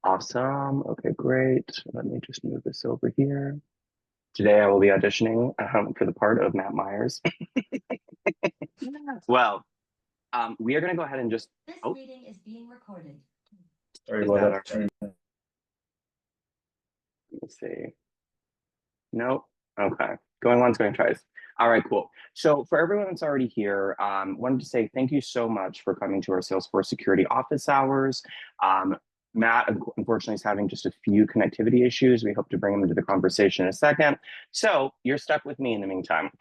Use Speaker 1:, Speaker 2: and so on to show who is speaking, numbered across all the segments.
Speaker 1: Awesome. Okay, great. Let me just move this over here. Today I will be auditioning for the part of Matt Meyers. Well, we are going to go ahead and just.
Speaker 2: This meeting is being recorded.
Speaker 1: Sorry about that. Let me see. Nope. Okay. Going once, going twice. All right, cool. So for everyone that's already here, wanted to say thank you so much for coming to our Salesforce security office hours. Matt, unfortunately, is having just a few connectivity issues. We hope to bring him into the conversation in a second. So you're stuck with me in the meantime.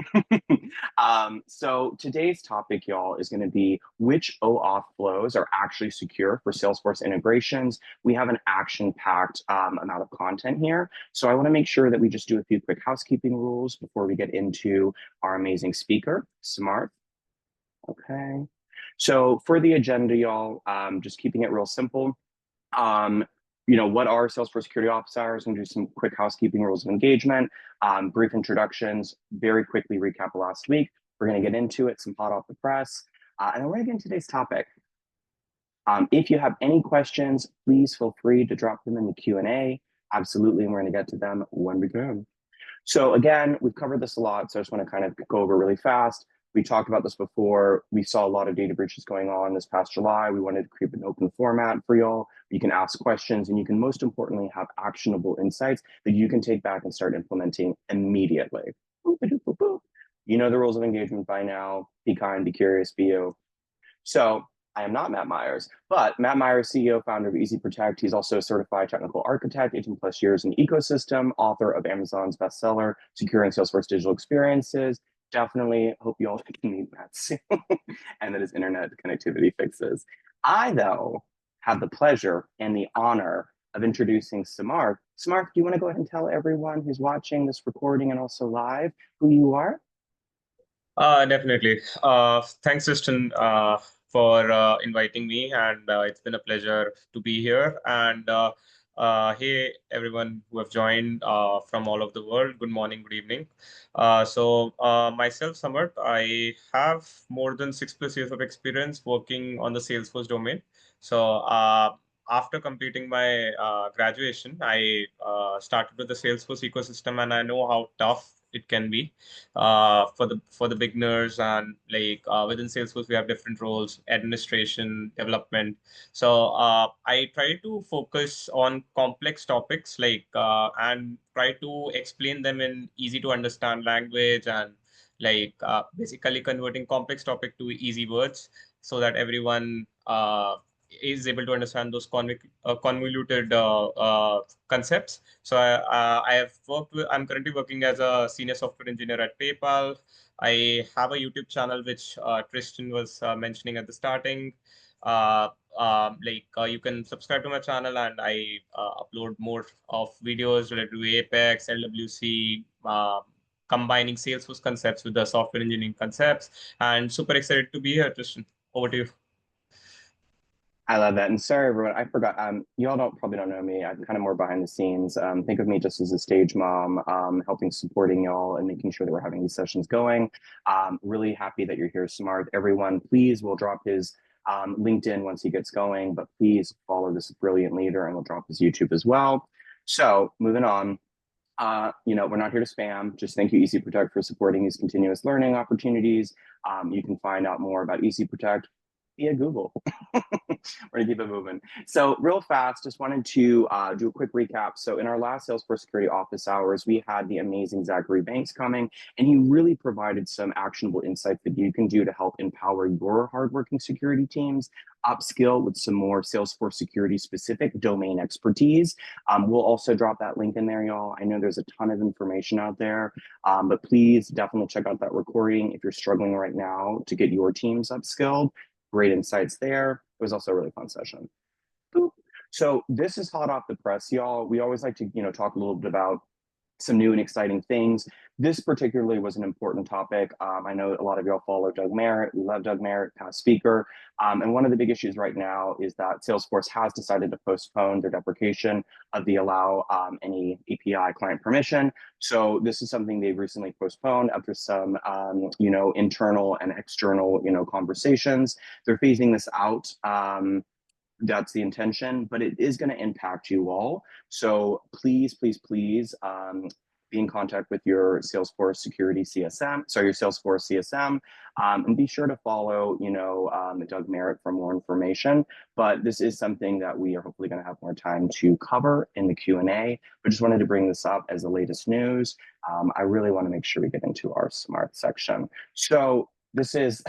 Speaker 1: So today's topic, y'all, is going to be which OAuth flows are actually secure for Salesforce integrations. We have an action-packed amount of content here. So I want to make sure that we just do a few quick housekeeping rules before we get into our amazing speaker, Samarth. Okay. So for the agenda, y'all, just keeping it real simple. What are Salesforce security office hours? And do some quick housekeeping rules of engagement, brief introductions, very quickly recap last week. We're going to get into it, some hot off the press, and then we're going to get into today's topic. If you have any questions, please feel free to drop them in the Q&A. Absolutely, and we're going to get to them when we can. So again, we've covered this a lot, so I just want to kind of go over really fast. We talked about this before. We saw a lot of data breaches going on this past July. We wanted to create an open format for y'all. You can ask questions, and you can most importantly have actionable insights that you can take back and start implementing immediately. You know the rules of engagement by now. Be kind, be curious, be you. So I am not Matt Meyers, but Matt Meyers, CEO, founder of EzProtect. He's also a certified technical architect, 18 plus years in the ecosystem, author of Amazon's bestseller, Securing Salesforce Digital Experiences. Definitely hope you all can meet Matt soon and that his internet connectivity fixes. I, though, have the pleasure and the honor of introducing Samarth. Samarth, do you want to go ahead and tell everyone who's watching this recording and also live who you are?
Speaker 3: Definitely. Thanks, Justin, for inviting me, and it's been a pleasure to be here. And hey, everyone who have joined from all over the world, good morning, good evening. Myself, Samarth, I have more than 6+ years of experience working on the Salesforce domain. So after completing my graduation, I started with the Salesforce ecosystem, and I know how tough it can be for the beginners. And within Salesforce, we have different roles: administration, development. So I try to focus on complex topics and try to explain them in easy to understand language, and basically converting complex topic to easy words so that everyone is able to understand those convoluted concepts. So I'm currently working as a senior software engineer at PayPal. I have a YouTube channel, which Tristan was mentioning at the starting. You can subscribe to my channel, and I upload more of videos related to Apex, LWC, combining Salesforce concepts with the software engineering concepts. And super excited to be here, Tristan. Over to you.
Speaker 1: I love that. And sorry, everyone, I forgot. You all probably don't know me. I'm kind of more behind the scenes. Think of me just as a stage mom, helping, supporting y'all, and making sure that we're having these sessions going. Really happy that you're here, Samarth. Everyone, please, we'll drop his LinkedIn once he gets going, but please follow this brilliant leader, and we'll drop his YouTube as well. So moving on. We're not here to spam. Just thank you, ECProtect, for supporting these continuous learning opportunities. You can find out more about ECProtect via Google. We're gonna keep it moving. So real fast, just wanted to do a quick recap. So in our last Salesforce security office hours, we had the amazing Zachary Banks coming, and he really provided some actionable insights that you can do to help empower your hardworking security teams, upskill with some more Salesforce security specific domain expertise. We'll also drop that link in there, y'all. I know there's a ton of information out there, but please definitely check out that recording if you're struggling right now to get your teams upskilled. Great insights there. It was also a really fun session. Boop. So this is hot off the press, y'all. We always like to, talk a little bit about some new and exciting things. This particularly was an important topic. I know a lot of y'all follow Doug Merritt. We love Doug Merritt, past speaker. And one of the big issues right now is that Salesforce has decided to postpone their deprecation of the allow any API client permission. So this is something they've recently postponed after some, internal and external, conversations. They're phasing this out. that's the intention, but it is going to impact you all. So please, please, please be in contact with your Salesforce security CSM, sorry, your Salesforce CSM, and be sure to follow, Doug Merritt for more information. But this is something that we are hopefully going to have more time to cover in the Q&A. But just wanted to bring this up as the latest news. I really want to make sure we get into our Samarth section. So this is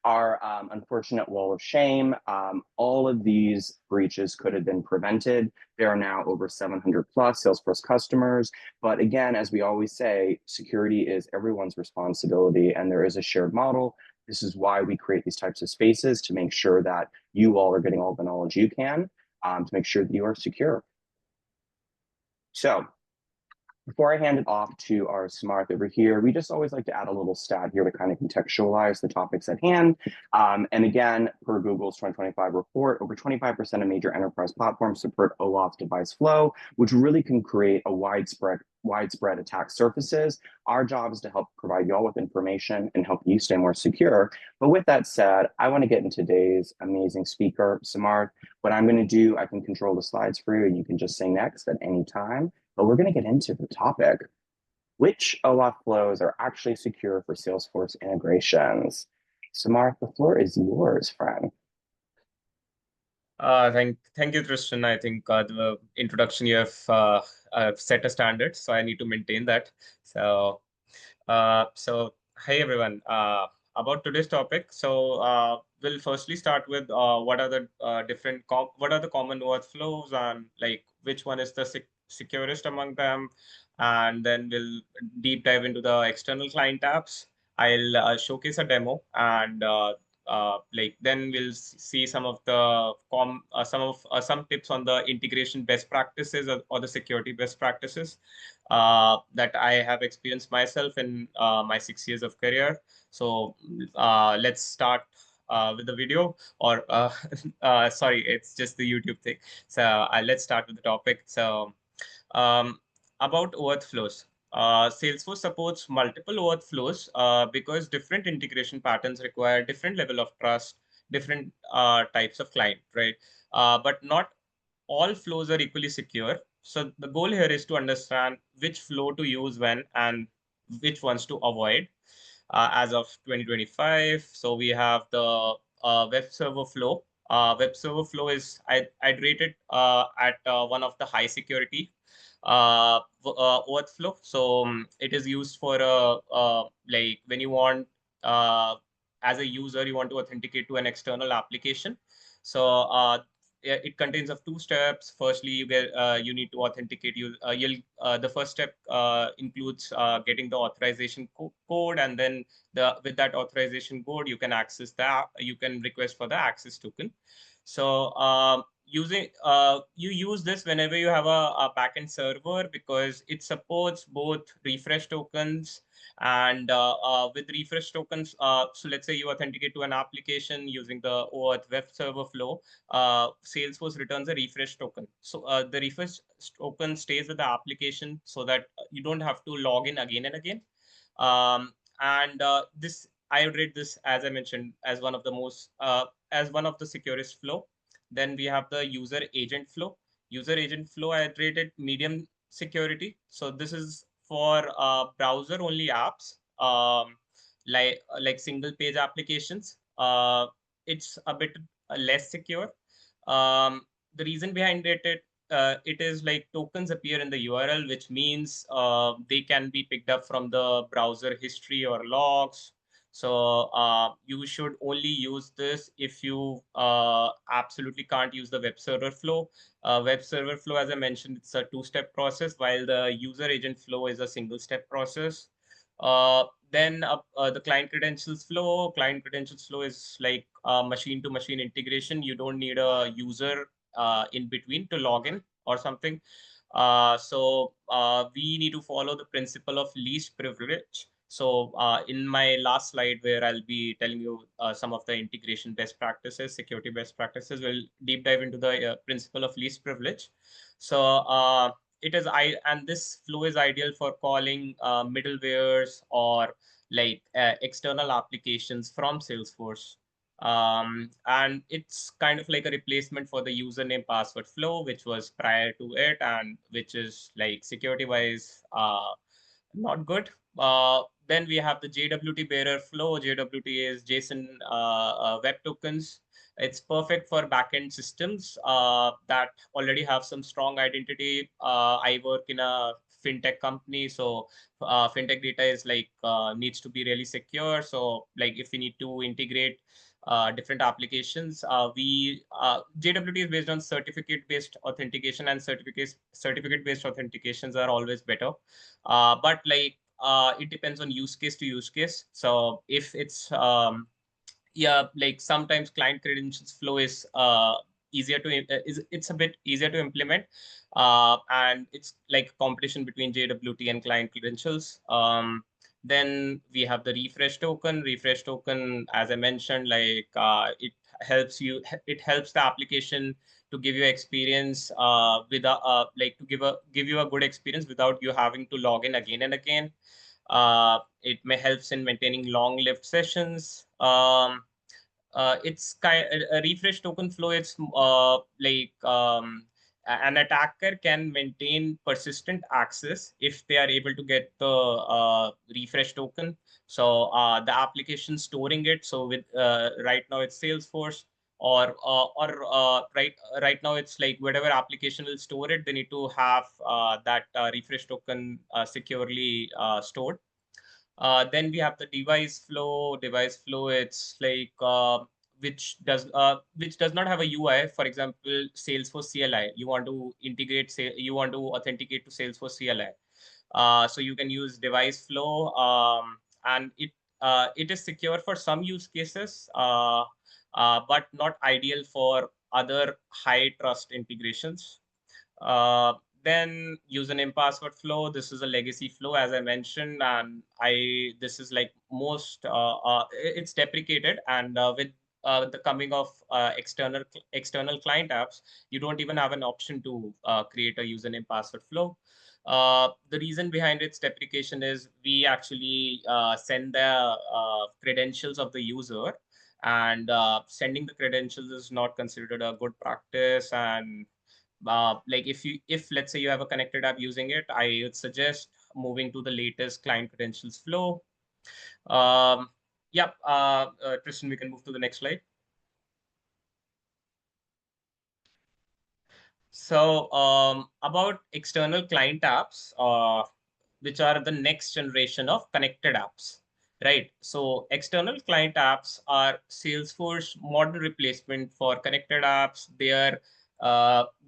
Speaker 1: our unfortunate wall of shame. All of these breaches could have been prevented. There are now over 700 plus Salesforce customers. But again, as we always say, security is everyone's responsibility, and there is a shared model. This is why we create these types of spaces, to make sure that you all are getting all the knowledge you can, to make sure that you are secure. So before I hand it off to our Samarth over here, we just always like to add a little stat here to kind of contextualize the topics at hand. And again, per Google's 2025 report, over 25% of major enterprise platforms support OAuth device flow, which really can create a widespread attack surfaces. Our job is to help provide y'all with information and help you stay more secure. But with that said, I want to get into today's amazing speaker, Samarth. What I'm going to do, I can control the slides for you, and you can just say next at any time. But we're going to get into the topic. Which OAuth flows are actually secure for Salesforce integrations? Samarth, the floor is yours, friend.
Speaker 3: Thank you, Tristan. I think the introduction you have set a standard, so I need to maintain that. So hey everyone. About today's topic. So we'll firstly start with what are the common OAuth flows, and like which one is the securest among them, and then we'll deep dive into the external client apps. I'll showcase a demo, and then we'll see some of the some tips on the integration best practices, or the security best practices that I have experienced myself in my 6 years of career. So let's start with the video, or sorry, it's just the YouTube thing. So let's start with the topic. So about OAuth flows. Salesforce supports multiple OAuth flows because different integration patterns require different level of trust, different types of client, right? But not all flows are equally secure. So the goal here is to understand which flow to use when and which ones to avoid. As of 2025, so we have the web server flow. Web server flow is I'd rate it at one of the high security OAuth flow. So it is used for like when you want as a user, you want to authenticate to an external application. So it contains of 2 steps. Firstly, you need to authenticate. The first step includes getting the authorization code, and then with that authorization code, you can access that. You can request for the access token. So you use this whenever you have a backend server, because it supports both refresh tokens and with refresh tokens. So let's say you authenticate to an application using the OAuth web server flow. Salesforce returns a refresh token. So the refresh token stays with the application, so that you don't have to log in again and again. This, I would rate this, as I mentioned, as one of the most as one of the securest flow. Then we have the user agent flow. User agent flow, I rated medium security. So this is for browser only apps, like single page applications. It's a bit less secure. The reason behind it is like tokens appear in the URL, which means they can be picked up from the browser history or logs. So you should only use this if you absolutely can't use the web server flow. Web server flow, as I mentioned, it's a 2-step process, while the user agent flow is a single-step process. Then the client credentials flow. Client credentials flow is like machine-to-machine integration. You don't need a user in between to log in or something. So we need to follow the principle of least privilege. So in my last slide, where I'll be telling you some of the integration best practices, security best practices, we'll deep dive into the principle of least privilege. So and this flow is ideal for calling middlewares or like external applications from Salesforce. And it's kind of like a replacement for the username password flow, which was prior to it, and which is like security wise not good. Then we have the JWT bearer flow. JWT is JSON web tokens. It's perfect for backend systems that already have some strong identity. I work in a fintech company, so fintech data is like needs to be really secure. So like if we need to integrate different applications, JWT is based on certificate-based authentication, and certificate-based authentications are always better. But like it depends on use case to use case. So if it's yeah, like sometimes client credentials flow is easier to it's a bit easier to implement, and it's like competition between JWT and client credentials. Then we have the refresh token. Refresh token, as I mentioned, like it helps the application to give you experience like to give you a good experience without you having to log in again and again. It may helps in maintaining long-lived sessions. It's kind a refresh token flow. It's an attacker can maintain persistent access if they are able to get the refresh token. So the application storing it. So with right now it's Salesforce, or right now it's like whatever application will store it, they need to have that refresh token securely stored. Then we have the device flow. Device flow, it's like which does not have a UI. For example, Salesforce CLI. You want to integrate, say, you want to authenticate to Salesforce CLI. So you can use device flow, and it is secure for some use cases, but not ideal for other high trust integrations. Uh, then username password flow. This is a legacy flow, as I mentioned, and this is like it's deprecated, and with the coming of external client apps, you don't even have an option to create a username password flow. The reason behind its deprecation is we actually send the credentials of the user, and sending the credentials is not considered a good practice. And like if let's say you have a connected app using it, I would suggest moving to the latest client credentials flow. Yeah, Tristan, we can move to the next slide. So about external client apps, which are the next generation of connected apps, right? So external client apps are Salesforce modern replacement for connected apps. They are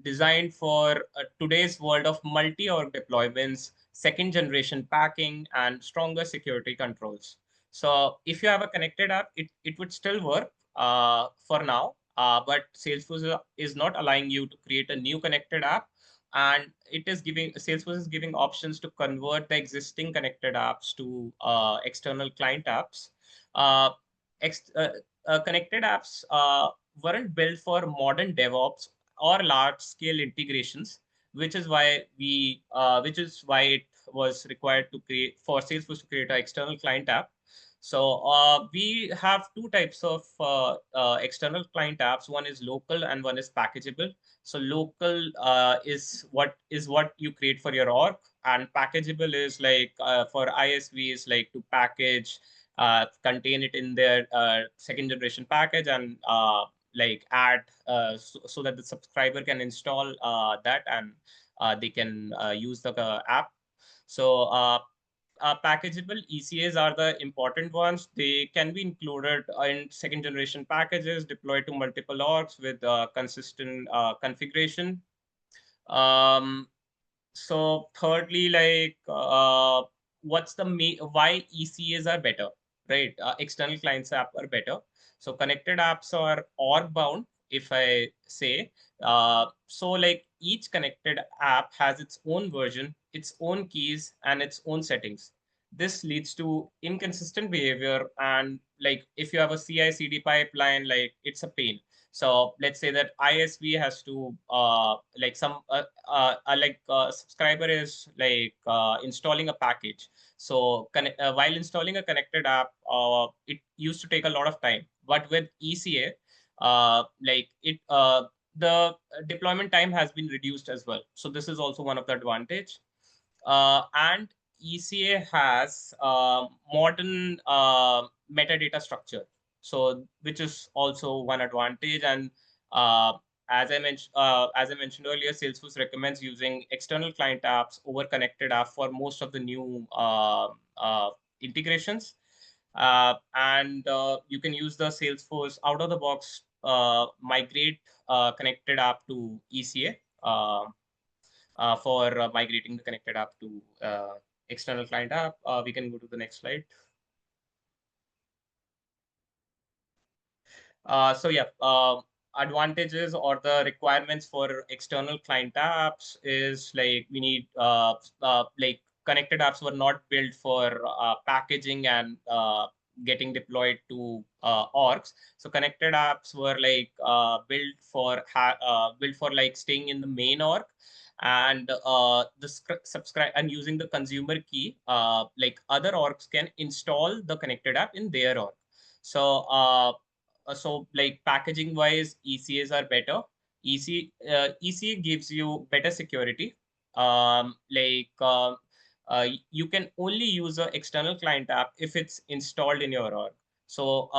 Speaker 3: designed for today's world of multi-org deployments, second generation packing, and stronger security controls. So if you have a connected app, it would still work for now, but Salesforce is not allowing you to create a new connected app, and Salesforce is giving options to convert the existing connected apps to external client apps. Uh, ex Connected apps weren't built for modern DevOps or large scale integrations, which is why it was required to create for Salesforce to create an external client app. So we have two types of external client apps. One is local and one is packageable. So local is what you create for your org, and packageable is like for ISVs, like to package, contain it in their second generation package, and like add so that the subscriber can install that, and they can use the app. So packageable ECAs are the important ones. They can be included in second generation packages deployed to multiple orgs with consistent configuration. Um, so thirdly, like why ECAs are better, right? External clients app are better. So connected apps are org bound, if I say. So like each connected app has its own version, its own keys, and its own settings. This leads to inconsistent behavior, and like if you have a CI/CD pipeline, like it's a pain. So let's say that ISV has to like some subscriber is like installing a package. So while installing a connected app, it used to take a lot of time. But with ECA, the deployment time has been reduced as well. So this is also one of the advantage. And ECA has modern metadata structure, so which is also one advantage. And uh, as I mentioned earlier, Salesforce recommends using external client apps over connected app for most of the new integrations. And you can use the Salesforce out of the box migrate connected app to ECA. For migrating the connected app to external client app. We can go to the next slide. So yeah, advantages or the requirements for external client apps is like we need like connected apps were not built for packaging and getting deployed to orgs. So connected apps were like built for like staying in the main org, and the subscribe and using the consumer key, like other orgs can install the connected app in their org. So like packaging wise, ECAs are better. ECA gives you better security. You can only use an external client app if it's installed in your org. So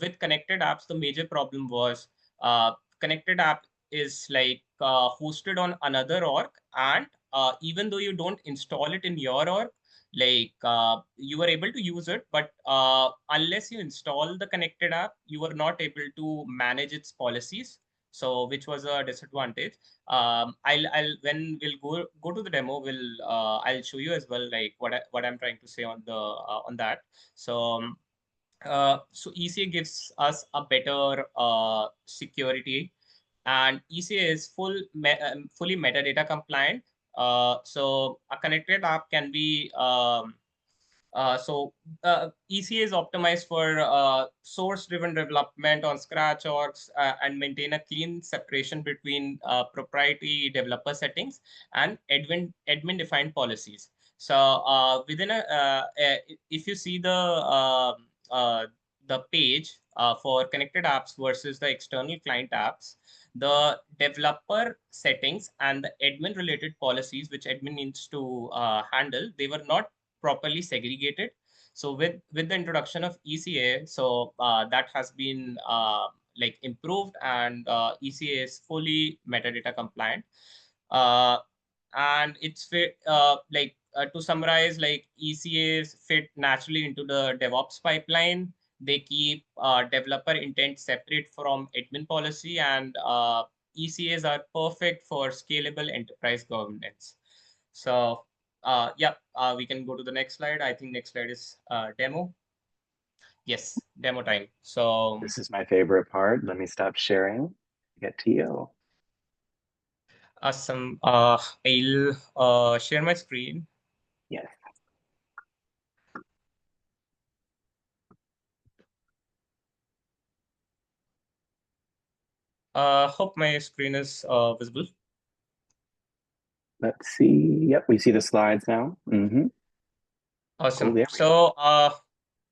Speaker 3: with connected apps, the major problem was connected app is like hosted on another org, and even though you don't install it in your org, like you were able to use it, but unless you install the connected app, you were not able to manage its policies. So which was a disadvantage. I'll when we'll go to the demo, I'll show you as well like what I'm trying to say on the on that. So ECA gives us a better security, and ECA is fully metadata compliant. So a connected app can be ECA is optimized for source-driven development on Scratch orgs and maintain a clean separation between proprietary developer settings and admin-defined policies. So if you see the page for connected apps versus the external client apps, the developer settings and the admin related policies which admin needs to handle, they were not properly segregated. So with the introduction of ECA, so that has been like improved, and ECA is fully metadata compliant. Uh, and it's fit to summarize, like ECAs fit naturally into the DevOps pipeline. They keep developer intent separate from admin policy, and ECAs are perfect for scalable enterprise governance. So yeah, we can go to the next slide. I think next slide is demo. Yes, demo time. So
Speaker 1: This is my favorite part. Let me stop sharing. Get to you.
Speaker 3: awesome. I'll share my screen.
Speaker 1: Yes.
Speaker 3: Hope my screen is visible.
Speaker 1: Let's see. Yep, we see the slides now.
Speaker 3: Awesome.
Speaker 1: Cool,
Speaker 3: So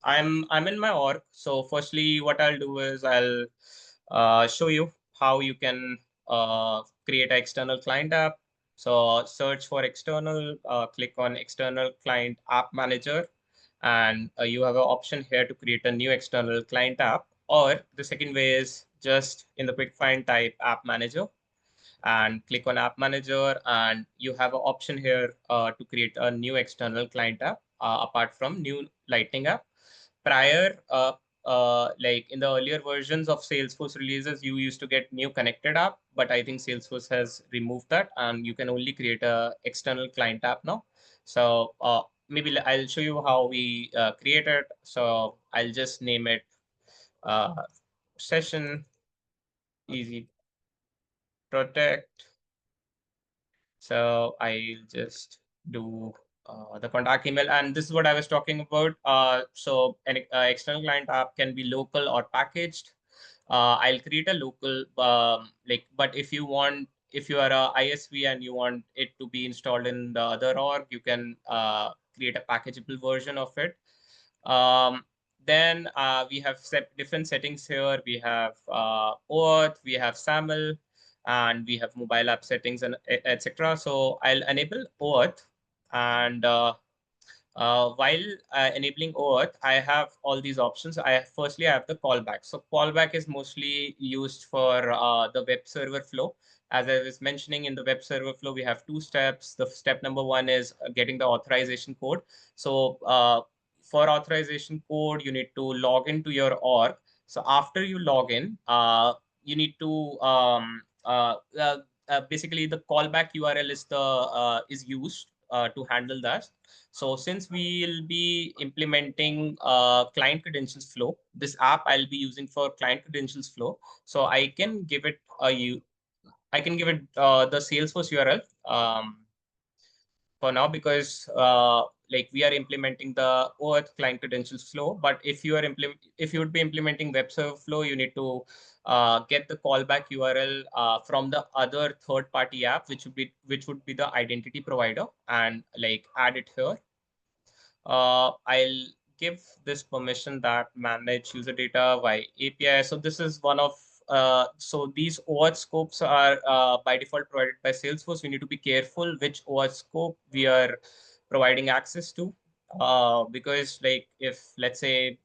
Speaker 3: I'm in my org. So firstly, what I'll do is I'll show you how you can create an external client app. So search for external, click on external client app manager, and you have an option here to create a new external client app. Or the second way is just in the quick find type app manager and click on app manager, and you have an option here to create a new external client app apart from new lightning app. Prior like in the earlier versions of Salesforce releases, you used to get new connected app, but I think Salesforce has removed that, and you can only create a external client app now. So maybe I'll show you how we create it. So I'll just name it uh, session EzProtect. So I'll just do the contact email, and this is what I was talking about. So an external client app can be local or packaged. I'll create a local, but if you are a ISV and you want it to be installed in the other org, you can create a packageable version of it. Then we have different settings here. We have OAuth, we have SAML, and we have mobile app settings and etc. So I'll enable OAuth, and while enabling OAuth, I have all these options. Firstly, I have the callback. So callback is mostly used for the web server flow. As I was mentioning, in the web server flow, we have two steps. The step number one is getting the authorization code. So for authorization code, you need to log into your org. So after you log in, you need to basically the callback URL is used to handle that. So since we'll be implementing client credentials flow, this app I'll be using for client credentials flow. So I can give it the Salesforce URL for now, because like we are implementing the OAuth client credentials flow. But if you would be implementing web server flow, you need to get the callback URL from the other third-party app, which would be the identity provider, and like add it here. I'll give this permission that manage user data by API. So this is one of so these OAuth scopes are by default provided by Salesforce. We need to be careful which OAuth scope we are providing access to, because like if let's say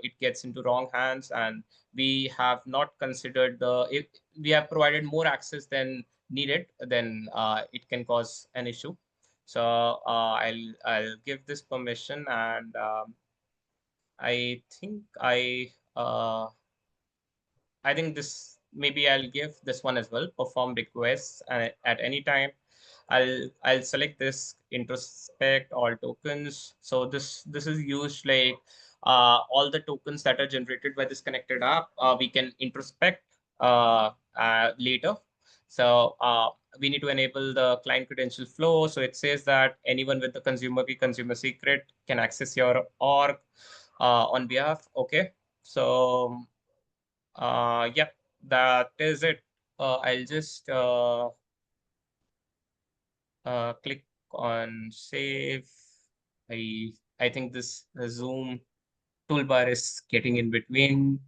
Speaker 3: it gets into wrong hands and we have not considered if we have provided more access than needed, then it can cause an issue. So I'll give this permission, and I think I think this maybe I'll give this one as well. Perform requests at any time. I'll select this introspect all tokens. So this is used like all the tokens that are generated by this connected app. We can introspect later. So we need to enable the client credential flow. So it says that anyone with the consumer key, consumer secret can access your org on behalf. Okay. So yep, that is it. I'll just click on save. I think this Zoom toolbar is getting in between.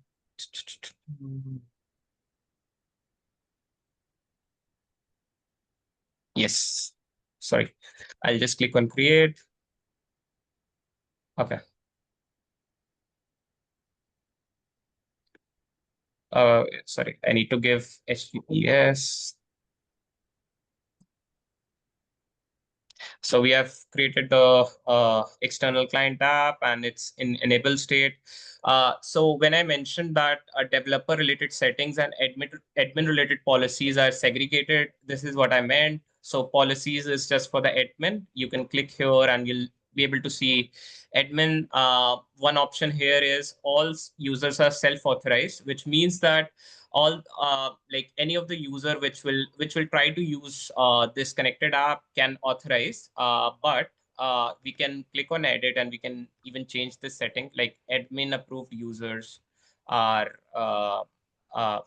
Speaker 3: Yes, sorry. I'll just click on create. Okay. Sorry, I need to give HTTPS. So we have created the external client app, and it's in enable state. So when I mentioned that developer related settings and admin related policies are segregated, this is what I meant. So policies is just for the admin. You can click here and you'll be able to see admin. One option here is all users are self-authorized, which means that all like any of the user which will try to use this connected app can authorize, but we can click on edit and we can even change this setting, like admin approved users are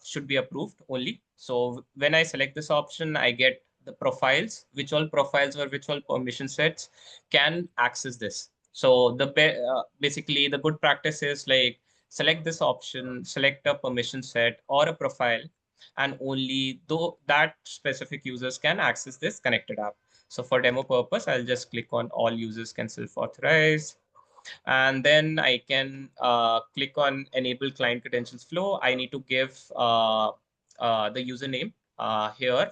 Speaker 3: should be approved only. So when I select this option, I get the profiles, which all profiles or which all permission sets can access this. So basically the good practice is like select this option, select a permission set or a profile, and only though that specific users can access this connected app. So for demo purpose, I'll just click on all users can self-authorize. And then I can click on enable client credentials flow. I need to give the username here.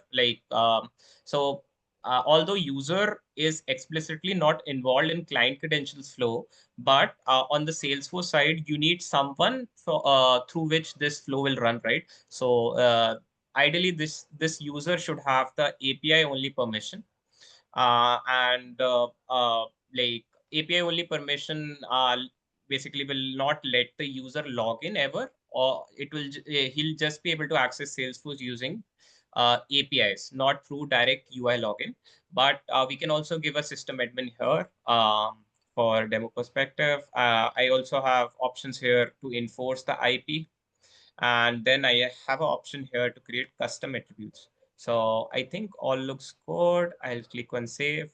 Speaker 3: Although user is explicitly not involved in client credentials flow, but on the Salesforce side, you need someone through which this flow will run, right? So ideally, this user should have the API only permission, and like API only permission basically will not let the user log in ever, or he'll just be able to access Salesforce using APIs, not through direct UI login. But we can also give a system admin here for demo perspective. I also have options here to enforce the IP. And then I have an option here to create custom attributes. So I think all looks good. I'll click on save.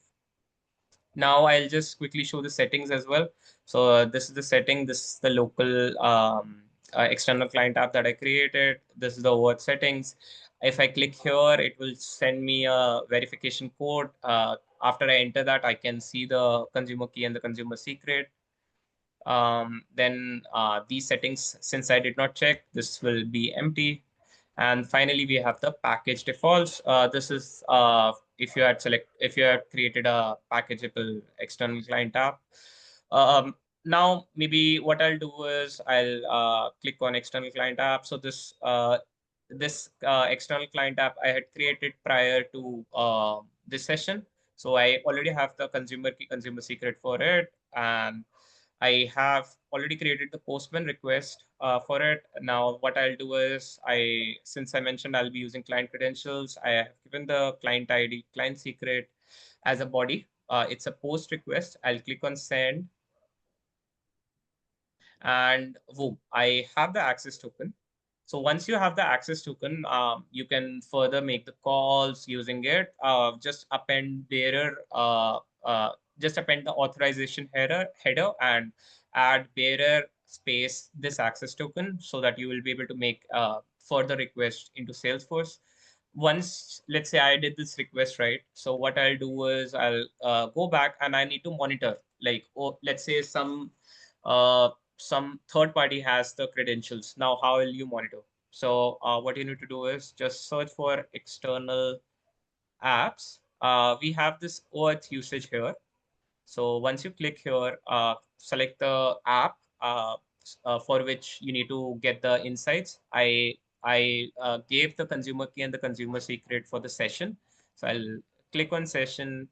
Speaker 3: Now I'll just quickly show the settings as well. So this is the setting. This is the local external client app that I created. This is the OAuth settings. If I click here, it will send me a verification code. After I enter that, I can see the consumer key and the consumer secret. Then these settings, since I did not check, this will be empty. And finally, we have the package defaults. This is if you had created a packageable external client app. Um, Now, maybe what I'll do is I'll click on external client app. So this external client app I had created prior to this session. So I already have the consumer key, consumer secret for it, and I have already created the Postman request for it. Now, what I'll do is since I mentioned I'll be using client credentials, I have given the client ID, client secret as a body. It's a post request. I'll click on send, and boom, I have the access token. So once you have the access token, you can further make the calls using it. Just append bearer, just append the authorization header and add bearer space this access token so that you will be able to make further requests into Salesforce. Once, let's say I did this request, right? So what I'll do is I'll go back and I need to monitor, like, oh, let's say uh, some third party has the credentials. Now, how will you monitor? So what you need to do is just search for external apps. We have this OAuth usage here. So once you click here, select the app for which you need to get the insights. I gave the consumer key and the consumer secret for the session. So I'll click on session.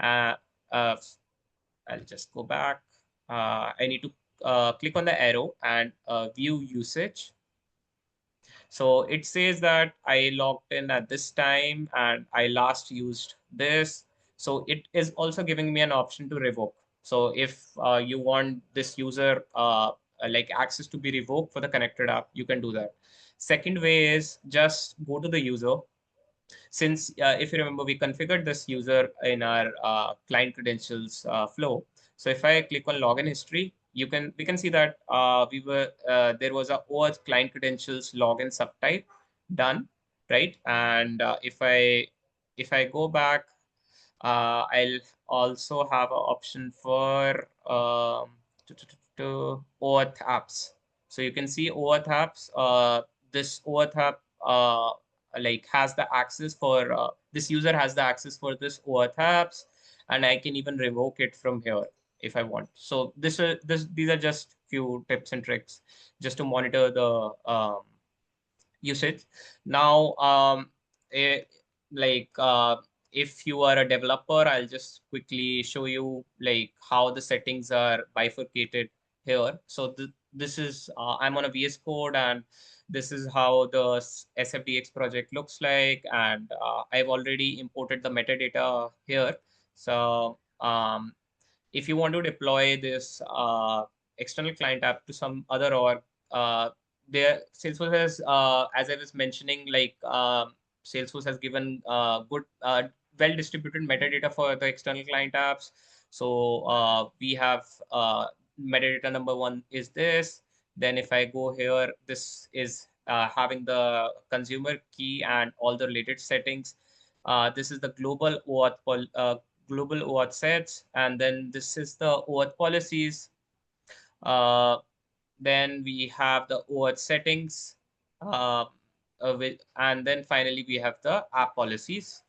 Speaker 3: Uh, uh, I'll just go back. I need to click on the arrow and view usage. So it says that I logged in at this time and I last used this. So it is also giving me an option to revoke. So if you want this user like access to be revoked for the connected app, you can do that. Second way is just go to the user. Since if you remember, we configured this user in our client credentials flow. So if I click on login history, we can see that there was a OAuth client credentials login subtype done, right? And if I go back, I'll also have an option for OAuth apps. So you can see OAuth apps. This OAuth app like has the access for this user has the access for this OAuth apps, and I can even revoke it from here if I want. So these are just few tips and tricks just to monitor the usage. Now, eh, like if you are a developer, I'll just quickly show you like how the settings are bifurcated here. So this is I'm on a VS Code, and this is how the SFDX project looks like, and I've already imported the metadata here. So if you want to deploy this external client app to some other org, there Salesforce has, as I was mentioning, like Salesforce has given good, well-distributed metadata for the external client apps. So we have metadata number one is this. Then if I go here, this is having the consumer key and all the related settings. This is the global OAuth sets, and then this is the OAuth policies. Uh, then we have the OAuth settings, and then finally we have the app policies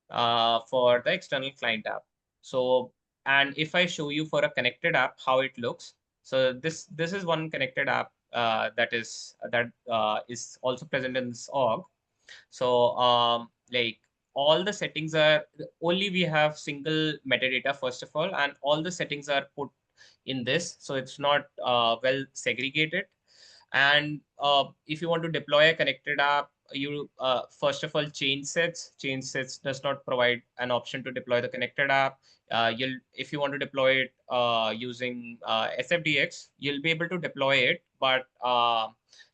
Speaker 3: for the external client app. So, and if I show you for a connected app, how it looks. So this is one connected app that is also present in this org. So like all the settings are only we have single metadata first of all, and all the settings are put in this. So it's not well segregated. And if you want to deploy a connected app, you first of all change sets. Change sets does not provide an option to deploy the connected app. If you want to deploy it using SFDX, you'll be able to deploy it, but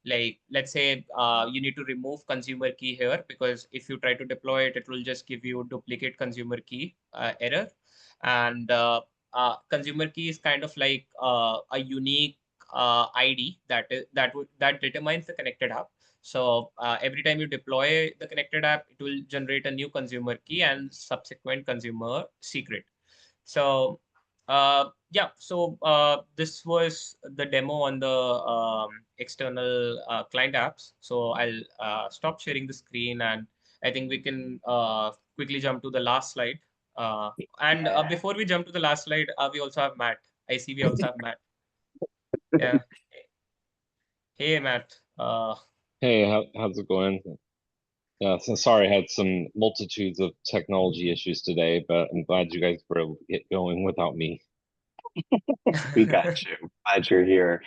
Speaker 3: like let's say you need to remove consumer key here, because if you try to deploy it, it will just give you duplicate consumer key error. And consumer key is kind of like a unique ID that determines the connected app. So every time you deploy the connected app, it will generate a new consumer key and subsequent consumer secret. So yeah, so this was the demo on the external client apps. So I'll stop sharing the screen, and I think we can quickly jump to the last slide. And
Speaker 1: Yeah.
Speaker 3: before we jump to the last slide, we also have Matt. I see we also have Matt. Yeah. Hey, Matt.
Speaker 4: Hey, how's it going? Yeah, so sorry, I had some multitudes of technology issues today, but I'm glad you guys were able to get going without me.
Speaker 1: We got you. Glad you're here.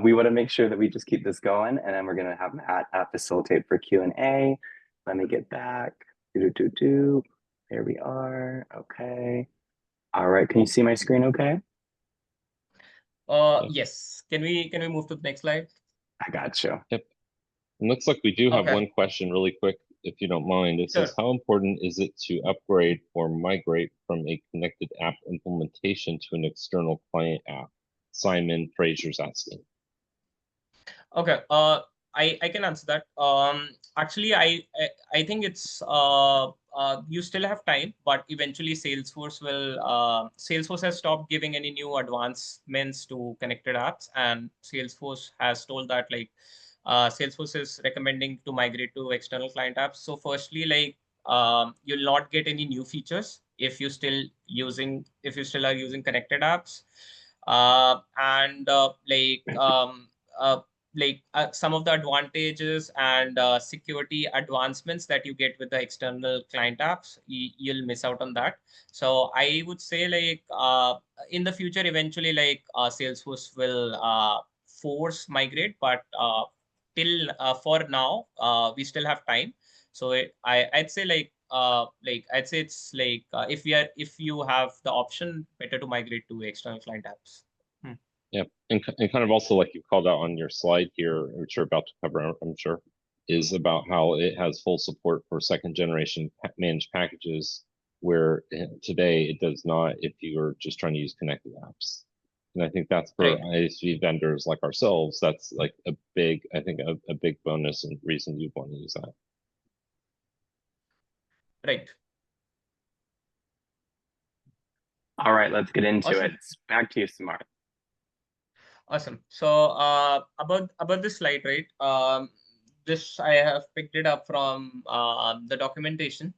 Speaker 1: We want to make sure that we just keep this going, and then we're going to have Matt facilitate for Q&A. Let me get back. There we are. Okay. All right. Can you see my screen okay?
Speaker 3: Yes. Can we move to the next slide?
Speaker 1: I got you.
Speaker 4: Yep. It looks like we do have
Speaker 3: Okay.
Speaker 4: one question really quick, if you don't mind. It says,
Speaker 3: Sure.
Speaker 4: how important is it to upgrade or migrate from a connected app implementation to an external client app? Simon Fraser's asking.
Speaker 3: Okay. I can answer that. Actually, I think it's you still have time, but eventually Salesforce has stopped giving any new advancements to connected apps, and Salesforce has told that like Salesforce is recommending to migrate to external client apps. So firstly, like you'll not get any new features if you still are using connected apps. And some of the advantages and security advancements that you get with the external client apps, you'll miss out on that. So I would say like in the future, eventually like Salesforce will force migrate, but till for now, we still have time. So I'd say I'd say it's like if you have the option, better to migrate to external client apps.
Speaker 4: Yep. And kind of also like you called out on your slide here, which you're about to cover, I'm sure, is about how it has full support for second generation managed packages, where today it does not if you're just trying to use connected apps. And I think that's for
Speaker 3: Right.
Speaker 4: ISV vendors like ourselves, that's like a big, I think a big bonus and reason you'd want to use that.
Speaker 3: Right.
Speaker 1: All right, let's get into
Speaker 3: Awesome.
Speaker 1: it. Back to you, Samarth.
Speaker 3: Awesome. So about this slide, right? This I have picked it up from the documentation.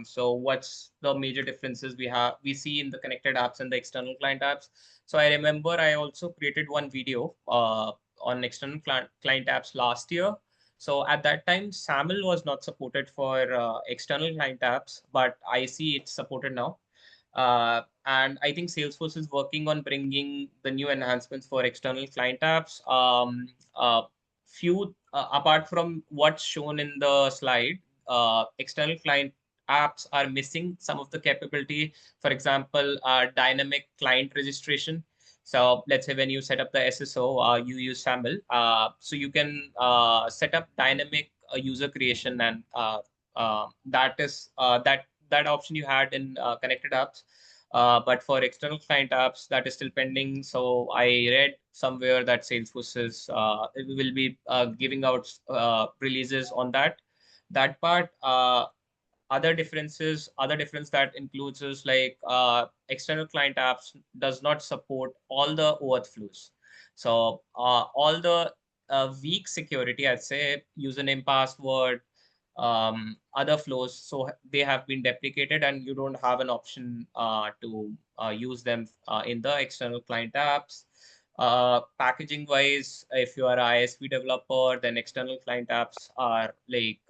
Speaker 3: So what's the major differences we see in the connected apps and the external client apps? So I remember I also created one video on external client apps last year. So at that time, SAML was not supported for external client apps, but I see it's supported now. And I think Salesforce is working on bringing the new enhancements for external client apps. Apart from what's shown in the slide, external client apps are missing some of the capability. For example, dynamic client registration. So let's say when you set up the SSO, you use SAML. So you can set up dynamic user creation, and that option you had in connected apps. But for external client apps, that is still pending. So I read somewhere that Salesforce will be giving out releases on that part. Other difference that includes is like external client apps does not support all the OAuth flows. So all the weak security, I'd say, username, password, other flows, so they have been deprecated, and you don't have an option to use them in the external client apps. Packaging wise, if you are an ISV developer, then external client apps are like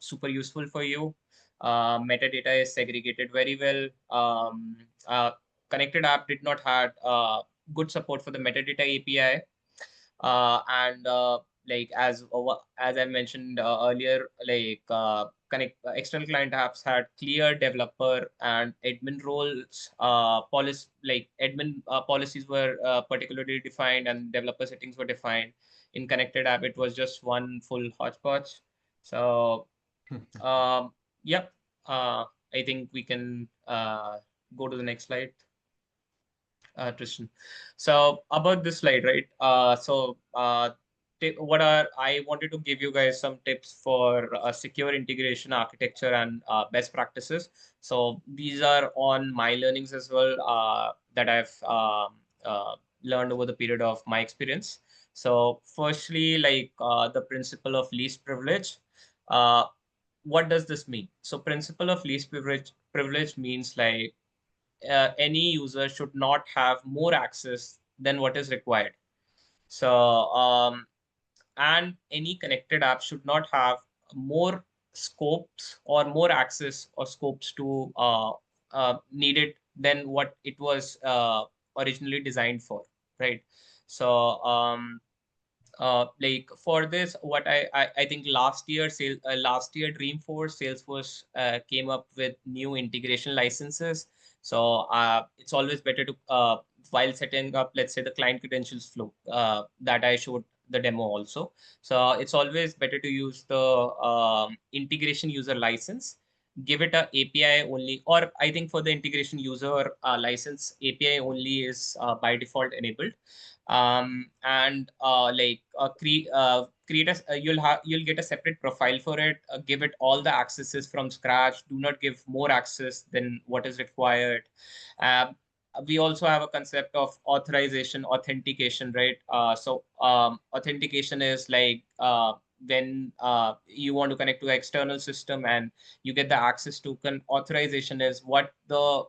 Speaker 3: super useful for you. Metadata is segregated very well. Connected app did not have good support for the metadata API. And like as I mentioned earlier, like external client apps had clear developer and admin roles. Admin policies were particularly defined, and developer settings were defined. in connected app, it was just one full hodgepodge. So yep, I think we can go to the next slide, Tristan. So about this slide, right? I wanted to give you guys some tips for secure integration architecture and best practices. So these are on my learnings as well that I've learned over the period of my experience. So firstly, like the principle of least privilege. Uh, what does this mean? So principle of least privilege means like any user should not have more access than what is required. So and any connected app should not have more scopes or more access or scopes to needed than what it was originally designed for, right? So like for this, what I think last year Dreamforce Salesforce came up with new integration licenses. So it's always better to while setting up, let's say, the client credentials flow that I showed the demo also. So it's always better to use the integration user license, give it a API only, or I think for the integration user license, API only is by default enabled. And create a you'll get a separate profile for it, give it all the accesses from scratch, do not give more access than what is required. um, we also have a concept of authorization authentication, right? Authentication is like when you want to connect to an external system and you get the access token. Authorization is what the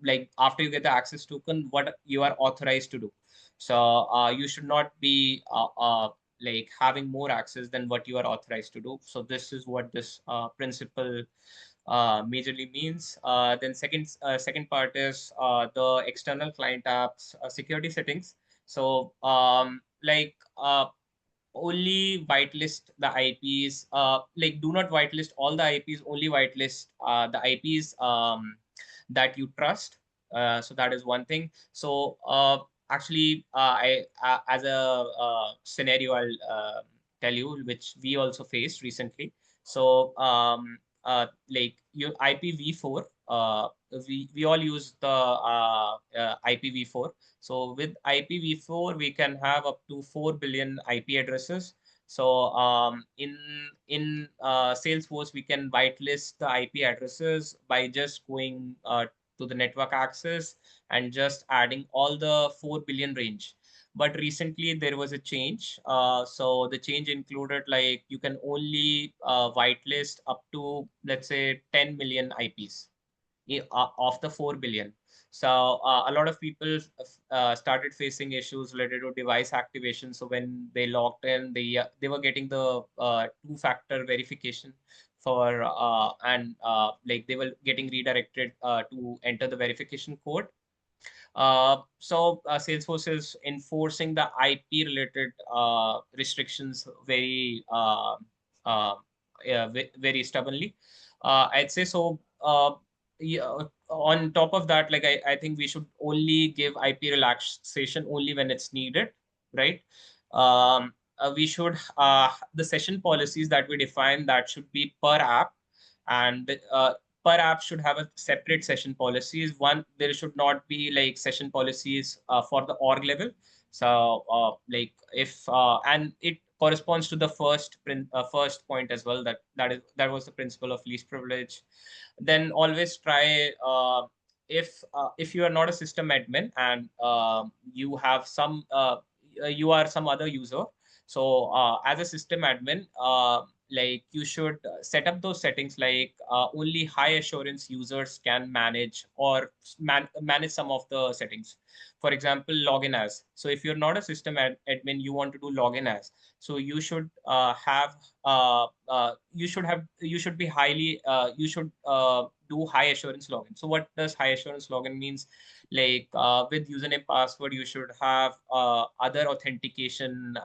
Speaker 3: like after you get the access token, what you are authorized to do. So you should not be like having more access than what you are authorized to do. So this is what this principle majorly means. Then second part is the external client apps security settings. So only whitelist the IPs. Like do not whitelist all the IPs. Only whitelist the IPs that you trust. So that is one thing. So actually, I as a scenario, I'll tell you, which we also faced recently. So like your IPv4, we all use the IPv4. So with IPv4, we can have up to 4 billion IP addresses. So in Salesforce, we can whitelist the IP addresses by just going to the network access and just adding all the 4 billion range. But recently there was a change. So the change included like you can only whitelist up to, let's say, 10 million IPs of the 4 billion. So a lot of people started facing issues related to device activation. So when they logged in, they were getting the two-factor verification for and like they were getting redirected to enter the verification code. Salesforce is enforcing the IP related restrictions very yeah, very stubbornly. I'd say so. Yeah, on top of that, like I think we should only give IP relaxation only when it's needed, right? We should the session policies that we define, that should be per app, and per app should have a separate session policies. One, there should not be like session policies for the org level. So like if and it corresponds to the first point as well, that was the principle of least privilege. Then always try if you are not a system admin and you have some you are some other user. So as a system admin, like you should set up those settings like only high assurance users can manage or manage some of the settings. For example, login as. So if you're not a system admin, you want to do login as. So you should you should be highly you should do high assurance login. So what does high assurance login means? Like with username password, you should have other authentication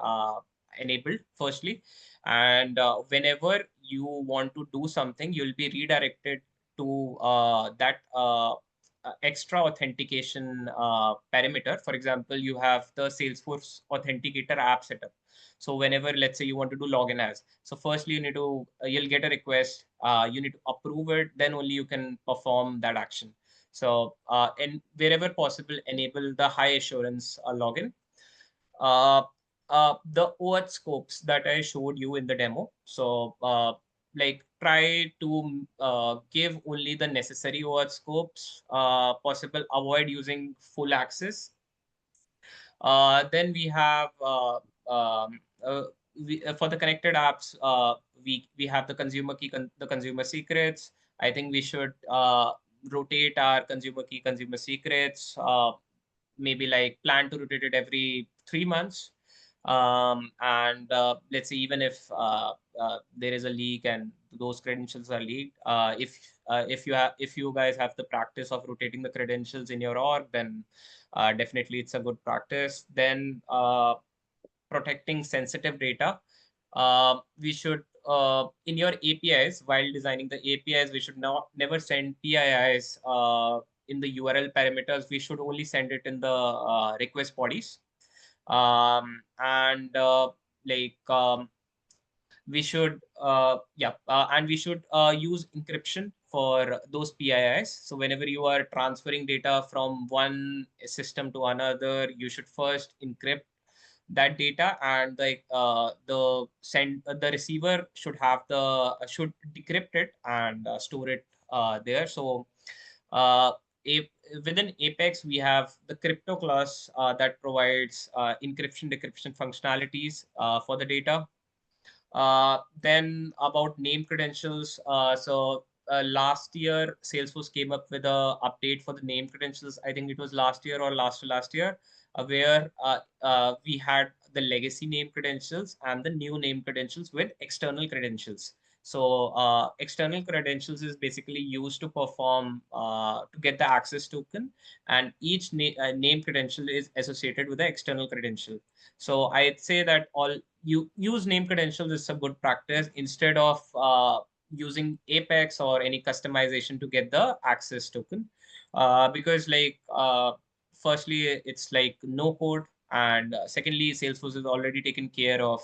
Speaker 3: enabled firstly, and whenever you want to do something, you'll be redirected to extra authentication parameter. For example, you have the Salesforce Authenticator app setup. So whenever, let's say you want to do login as, so firstly you need to, you'll get a request, you need to approve it, then only you can perform that action. So and wherever possible, enable the high assurance login. The OAuth scopes that I showed you in the demo. So like try to give only the necessary OAuth scopes possible, avoid using full access. Then we have for the connected apps, we have the consumer key, the consumer secrets. I think we should rotate our consumer key, consumer secrets. Maybe like plan to rotate it every 3 months. And let's say even if there is a leak and those credentials are leaked, if you guys have the practice of rotating the credentials in your org, then definitely it's a good practice. Then protecting sensitive data. We should in your APIs, while designing the APIs, we should never send PIIs in the URL parameters. We should only send it in the request bodies. And we should and we should use encryption for those PIIs. So whenever you are transferring data from one system to another, you should first encrypt that data, and the receiver should have should decrypt it and store it there. So if within Apex, we have the crypto class that provides encryption decryption functionalities for the data. Then about name credentials. Last year, Salesforce came up with a update for the name credentials. I think it was last year or last to last year, where we had the legacy name credentials and the new name credentials with external credentials. So external credentials is basically used to perform to get the access token, and each name credential is associated with the external credential. So I'd say that you use name credentials is a good practice instead of using Apex or any customization to get the access token, because firstly, it's like no code, and secondly, Salesforce has already taken care of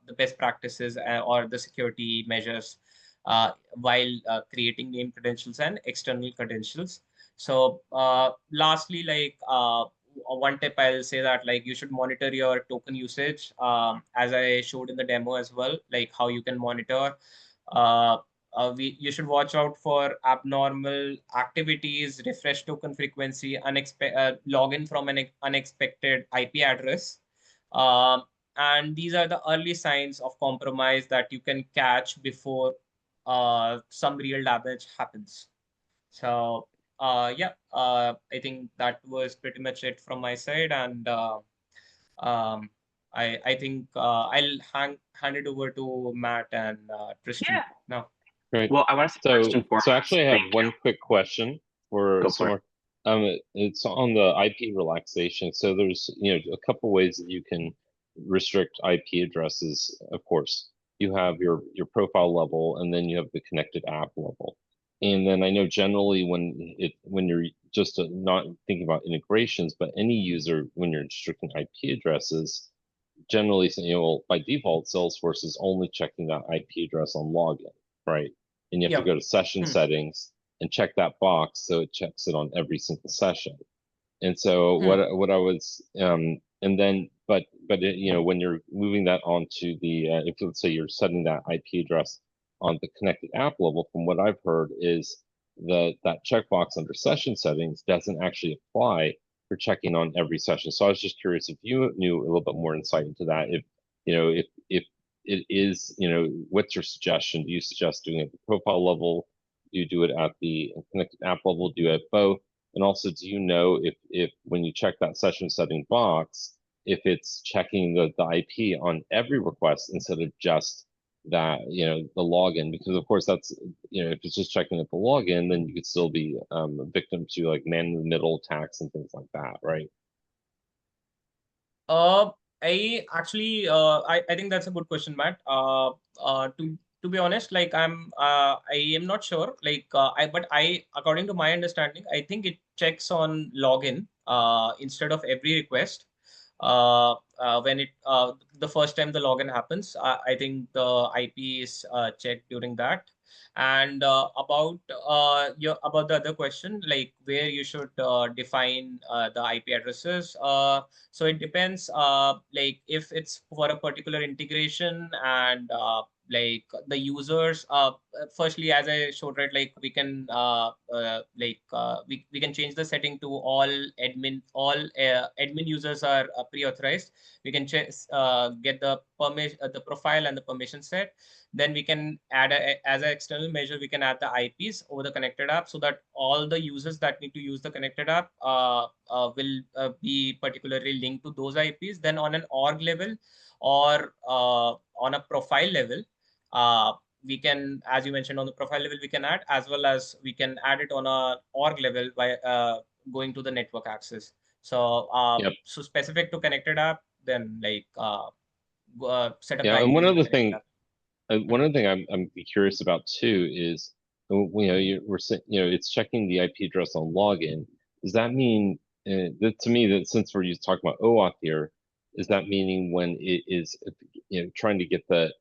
Speaker 3: the best practices or the security measures while creating name credentials and external credentials. So lastly, one tip I'll say that you should monitor your token usage, as I showed in the demo as well, like how you can monitor. You should watch out for abnormal activities, refresh token frequency, login from an unexpected IP address. And these are the early signs of compromise that you can catch before some real damage happens. So I think that was pretty much it from my side. And I think I'll hand it over to Matt and Tristan now.
Speaker 4: Great.
Speaker 1: Well, I want to say first and foremost,
Speaker 4: So actually, I have
Speaker 1: thank
Speaker 4: one
Speaker 1: you.
Speaker 4: quick question for
Speaker 1: Go for
Speaker 4: Samarth. It's on the IP relaxation. So there's a couple ways that you can restrict IP addresses. Of course, you have your profile level, and then you have the connected app level. And then I know generally when you're just not thinking about integrations, but any user, when you're restricting IP addresses, generally, by default, Salesforce is only checking that IP address on login, right? And you have to go to session settings and check that box, so it checks it on every single session. And so what I was and then but when you're moving that onto the if let's say you're setting that IP address on the connected app level, from what I've heard is that checkbox under session settings doesn't actually apply for checking on every session. So I was just curious if you knew a little bit more insight into that. If it is, what's your suggestion? Do you suggest doing it at the profile level? Do you do it at the connected app level? Do you at both? And also, do you know if when you check that session setting box, if it's checking the IP on every request instead of just that, the login? Because of course that's, if it's just checking at the login, then you could still be a victim to man-in-the-middle attacks and things like that, right?
Speaker 3: I actually, I think that's a good question, Matt. To to be honest, like I am not sure. Like but according to my understanding, I think it checks on login instead of every request. When the first time the login happens, I think the IP is checked during that. And about the other question, like where you should define the IP addresses. So it depends. Like if it's for a particular integration and like the users. Firstly, as I showed, right, like we can we can change the setting to all admin users are pre-authorized. We can get the permission, the profile and the permission set. Then we can add as an external measure, we can add the IPs over the connected app so that all the users that need to use the connected app will be particularly linked to those IPs. Then on an org level or on a profile level, we can, as you mentioned, on the profile level, we can add, as well as we can add it on a org level by going to the network access. So, so specific to connected app, then like set up the
Speaker 4: and one
Speaker 3: IPs
Speaker 4: other
Speaker 3: in the
Speaker 4: thing,
Speaker 3: app.
Speaker 4: one other thing I'm curious about too is, we're saying, it's checking the IP address on login. Does that mean, that to me, that since we're talking about OAuth here, is that meaning when it is, trying to get the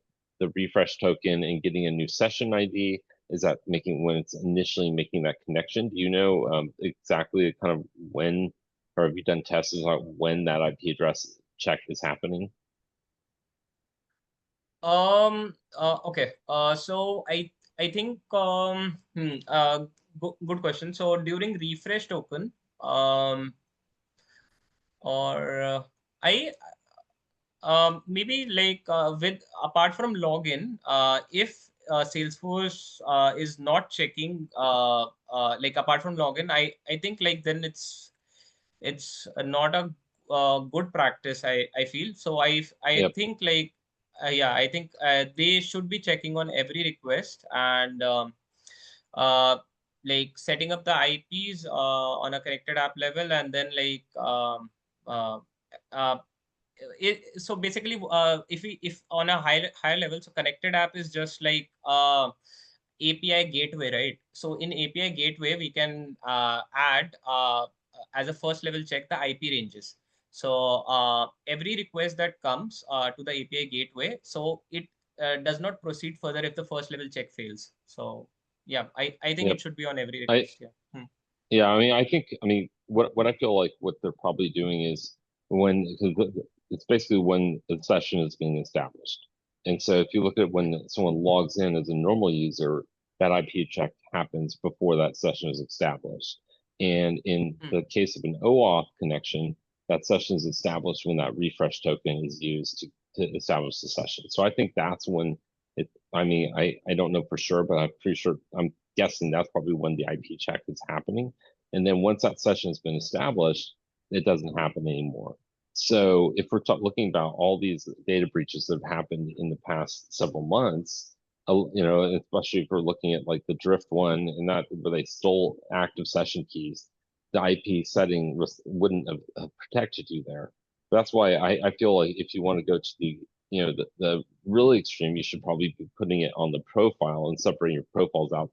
Speaker 4: refresh token and getting a new session ID? Is that making when it's initially making that connection? Do you know exactly kind of when, or have you done tests on when that IP address check is happening?
Speaker 3: Okay. So I think good question. So during refresh token, or I maybe like with apart from login, if Salesforce is not checking like apart from login, I think like then it's not a good practice. I feel so. I think like yeah, I think they should be checking on every request and like setting up the IPs on a connected app level, and then like uh, so basically if on a higher level, so connected app is just like API gateway, right? So in API gateway, we can add as a first level check the IP ranges. So every request that comes to the API gateway, so it does not proceed further if the first level check fails. So yeah, I think it should be on every request.
Speaker 4: Yeah, I mean, what I feel like what they're probably doing is it's basically when the session is being established. And so if you look at when someone logs in as a normal user, that IP check happens before that session is established. And in the case of an OAuth connection, that session is established when that refresh token is used to establish the session. So I think that's when I mean, I don't know for sure, but I'm pretty sure, I'm guessing that's probably when the IP check is happening. And then once that session has been established, it doesn't happen anymore. So if we're looking about all these data breaches that have happened in the past several months, especially if we're looking at like the Drift one and that where they stole active session keys, the IP setting wouldn't have protected you there. That's why I feel like if you want to go to the really extreme, you should probably be putting it on the profile and separating your profiles out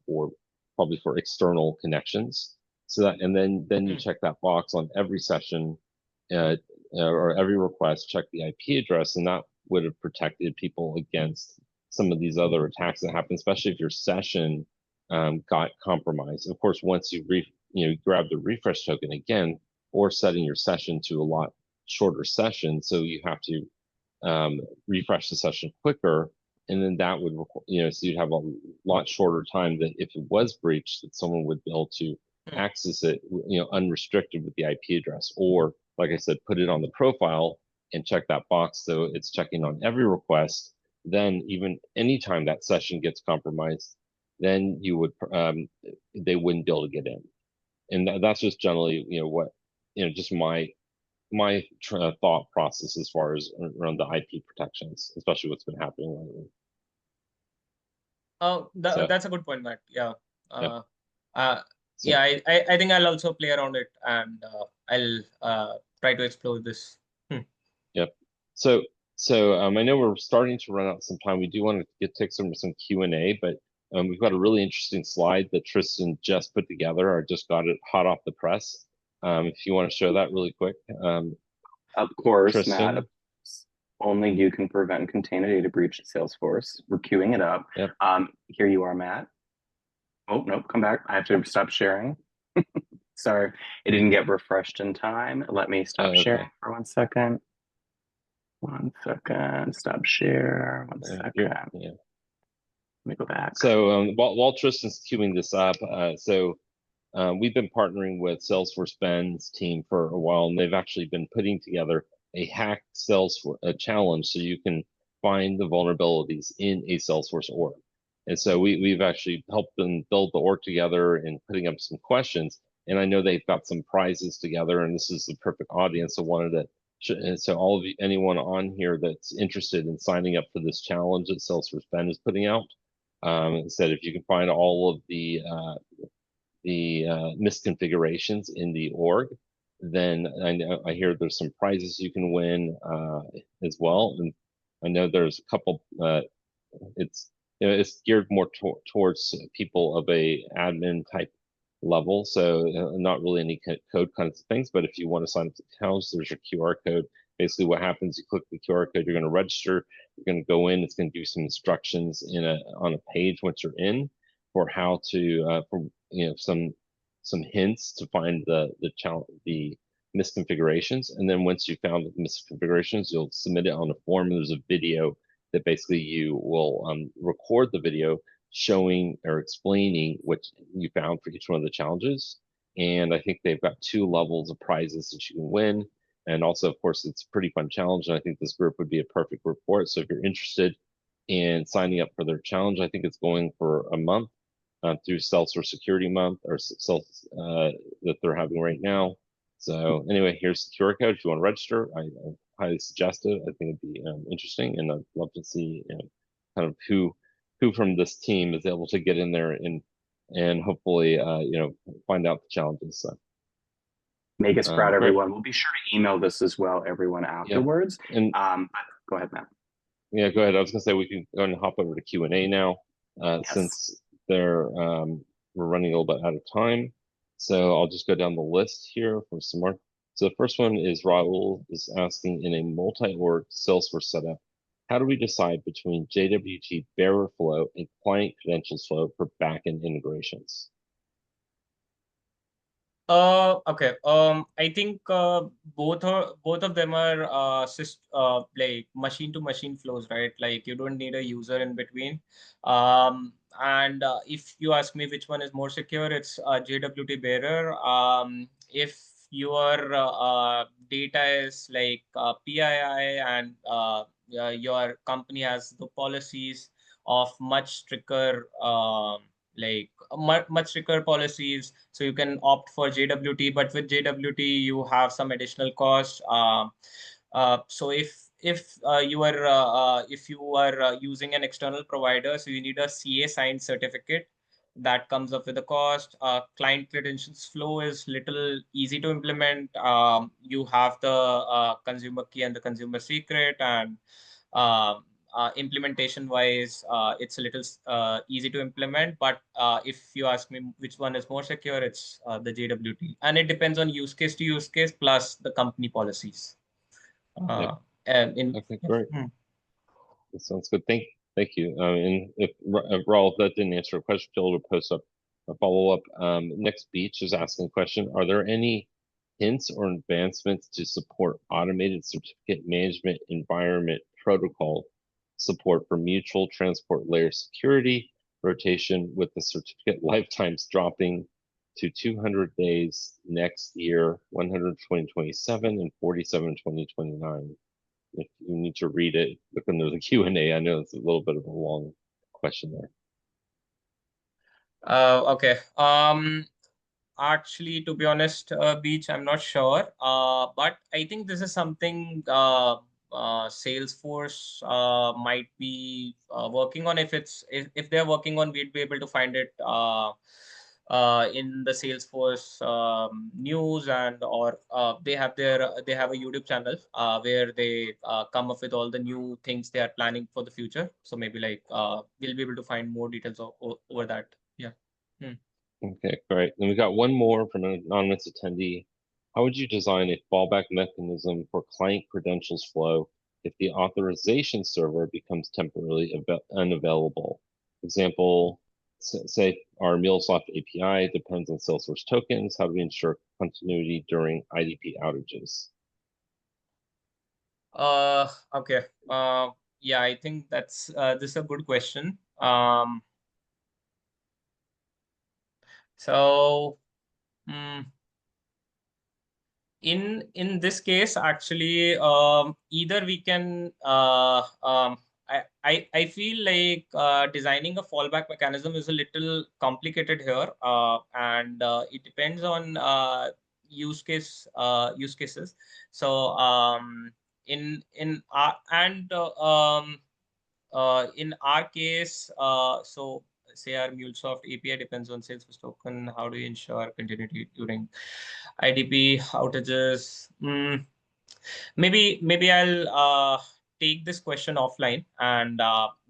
Speaker 4: probably for external connections. So that, and then you check that box on every session or every request, check the IP address, and that would have protected people against some of these other attacks that happen, especially if your session got compromised. Of course, once you grab the refresh token again, or setting your session to a lot shorter session, so you have to refresh the session quicker, and then that would so you'd have a lot shorter time that if it was breached, that someone would be able to access it unrestricted with the IP address, or like I said, put it on the profile and check that box so it's checking on every request. Then even anytime that session gets compromised, then you would they wouldn't be able to get in. And that's just generally what just my thought process as far as around the IP protections, especially what's been happening lately.
Speaker 3: Oh, that's a good point, Matt. Yeah. Yeah, I think I'll also play around it, and I'll try to explore this.
Speaker 4: Yep. So So I know we're starting to run out some time. We do want to take some Q&A, but we've got a really interesting slide that Tristan just put together. I just got it hot off the press. If you want to show that really quick.
Speaker 1: Of course,
Speaker 4: Tristan.
Speaker 1: Matt. Only you can prevent and contain a data breach at Salesforce. We're queuing it up.
Speaker 4: Yep.
Speaker 1: Here you are, Matt. Oh, nope, come back. I have to stop sharing. Sorry, it didn't get refreshed in time. Let me stop sharing for 1 second. 1 second, stop share, 1 second.
Speaker 4: Yeah.
Speaker 1: Let me go back.
Speaker 4: So while Tristan's queuing this up, we've been partnering with Salesforce Ben's team for a while, and they've actually been putting together a hacked Salesforce challenge so you can find the vulnerabilities in a Salesforce org. And so we've actually helped them build the org together and putting up some questions. And I know they've got some prizes together, and this is the perfect audience. So all of you, anyone on here that's interested in signing up for this challenge that Salesforce Ben is putting out, said if you can find all of the misconfigurations in the org, then I hear there's some prizes you can win as well. And I know there's a couple. It's geared more towards people of a admin type level, so not really any code kinds of things. But if you want to sign up to accounts, there's your QR code. Basically, what happens? You click the QR code. You're going to register. You're going to go in. It's going to give you some instructions on a page once you're in for how to some hints to find the misconfigurations. And then once you found the misconfigurations, you'll submit it on a form. And there's a video that basically you will record the video showing or explaining what you found for each one of the challenges. And I think they've got 2 levels of prizes that you can win. And also, of course, it's a pretty fun challenge. And I think this group would be a perfect group for it. So if you're interested in signing up for their challenge, I think it's going for a month through Salesforce Security Month or that they're having right now. So anyway, here's the QR code. If you want to register, I highly suggest it. I think it'd be interesting, and I'd love to see kind of who from this team is able to get in there and hopefully find out the challenges. So
Speaker 1: make us proud, everyone. We'll be sure to email this as well, everyone, afterwards.
Speaker 4: Yeah. And
Speaker 1: go ahead, Matt.
Speaker 4: Yeah, go ahead. I was gonna say we can go and hop over to Q&A now,
Speaker 1: Yes.
Speaker 4: since we're running a little bit out of time. So I'll just go down the list here from Samarth. So the first one is Raul is asking, in a multi-org Salesforce setup, how do we decide between JWT bearer flow and client credentials flow for backend integrations?
Speaker 3: Okay. I think both of them are like machine to machine flows, right? Like you don't need a user in between. And if you ask me which one is more secure, it's JWT bearer. If your data is like PII and your company has the policies of much stricter much stricter policies, so you can opt for JWT, but with JWT you have some additional cost. So if you are using an external provider, so you need a CA signed certificate that comes up with a cost. Client credentials flow is little easy to implement. You have the consumer key and the consumer secret, and implementation wise, it's a little easy to implement. But if you ask me which one is more secure, it's the JWT, and it depends on use case to use case plus the company policies.
Speaker 4: Okay, great. That sounds good. Thank you. And if Raul, if that didn't answer a question, feel free to post up a follow-up. Next Beach is asking a question: are there any hints or advancements to support automated certificate management environment protocol support for mutual transport layer security rotation, with the certificate lifetimes dropping to 200 days next year, 100 2027, and 47 2029? If you need to read it, look under the Q&A. I know it's a little bit of a long question there.
Speaker 3: Okay. Actually, to be honest, Beach, I'm not sure. But I think this is something Salesforce might be working on. If they're working on, we'd be able to find it in the Salesforce news, and or they have a YouTube channel where they come up with all the new things they are planning for the future. So maybe like we'll be able to find more details over that. Yeah.
Speaker 4: Okay, great. Then we got one more from an anonymous attendee. How would you design a fallback mechanism for client credentials flow if the authorization server becomes temporarily unavailable? Example, say our MuleSoft API depends on Salesforce tokens. How do we ensure continuity during IDP outages?
Speaker 3: Okay. Yeah, I think that's this is a good question. So in this case, actually, either we can I feel like designing a fallback mechanism is a little complicated here, and it depends on use cases. So in our case, so say our MuleSoft API depends on Salesforce token. How do you ensure continuity during IDP outages? Maybe I'll take this question offline and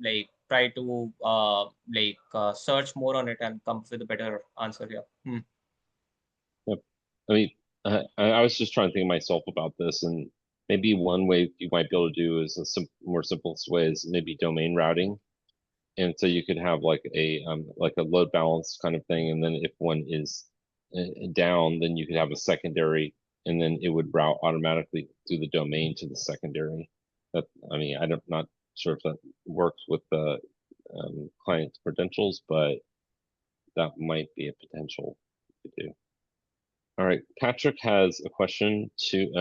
Speaker 3: like try to search more on it and come up with a better answer here.
Speaker 4: Yep. I mean, I was just trying to think of myself about this, and maybe one way you might be able to do is more simplest way is maybe domain routing. And so you could have like a load balance kind of thing, and then if one is down, then you could have a secondary, and then it would route automatically through the domain to the secondary. That, I mean, I'm not sure if that works with the client's credentials, but that might be a potential to do. All right, Patrick has a question two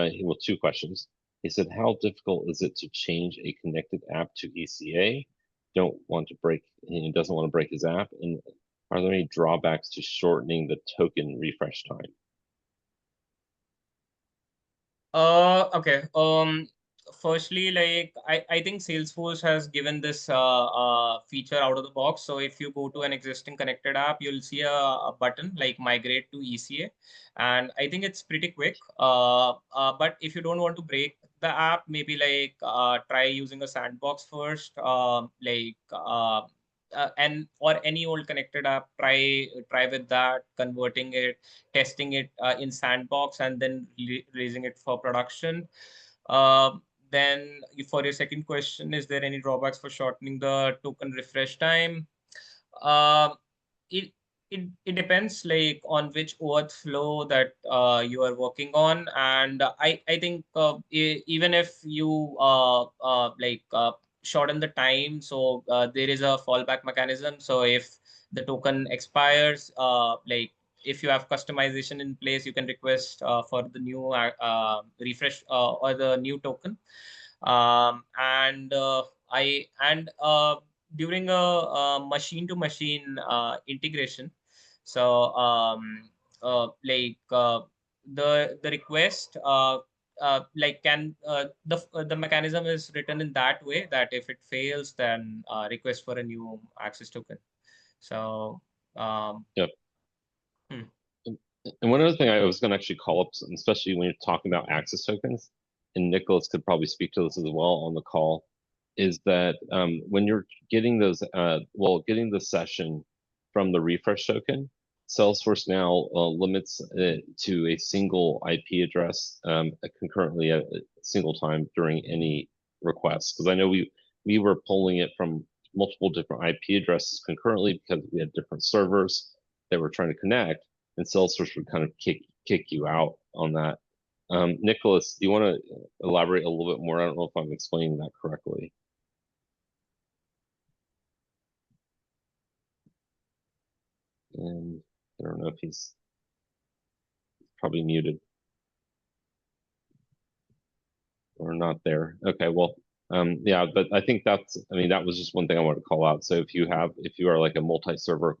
Speaker 4: questions. He said, how difficult is it to change a connected app to ECA? He doesn't want to break his app. And are there any drawbacks to shortening the token refresh time?
Speaker 3: Okay. Firstly, like I think Salesforce has given this feature out of the box. So if you go to an existing connected app, you'll see a button like migrate to ECA, and I think it's pretty quick. But if you don't want to break the app, maybe like try using a sandbox first, and or any old connected app, try with that, converting it, testing it in sandbox, and then raising it for production. Then for your second question, is there any drawbacks for shortening the token refresh time? It it depends like on which OAuth flow that you are working on, and I think even if you shorten the time, so there is a fallback mechanism. So if the token expires, if you have customization in place, you can request for the new refresh or the new token. And during a machine-to-machine integration, so the request the mechanism is written in that way that if it fails, then request for a new access token. So
Speaker 4: Yep. And one other thing I was going to actually call up, especially when you're talking about access tokens, and Nicholas could probably speak to this as well on the call, is that when you're getting those, getting the session from the refresh token, Salesforce now limits it to a single IP address concurrently at a single time during any request. Because I know we were pulling it from multiple different IP addresses concurrently because we had different servers that were trying to connect, and Salesforce would kind of kick you out on that. Nicholas, do you want to elaborate a little bit more? I don't know if I'm explaining that correctly. And I don't know if he's probably muted or not there. Okay, well, yeah, but I think that was just one thing I wanted to call out. So if you are like a multi-server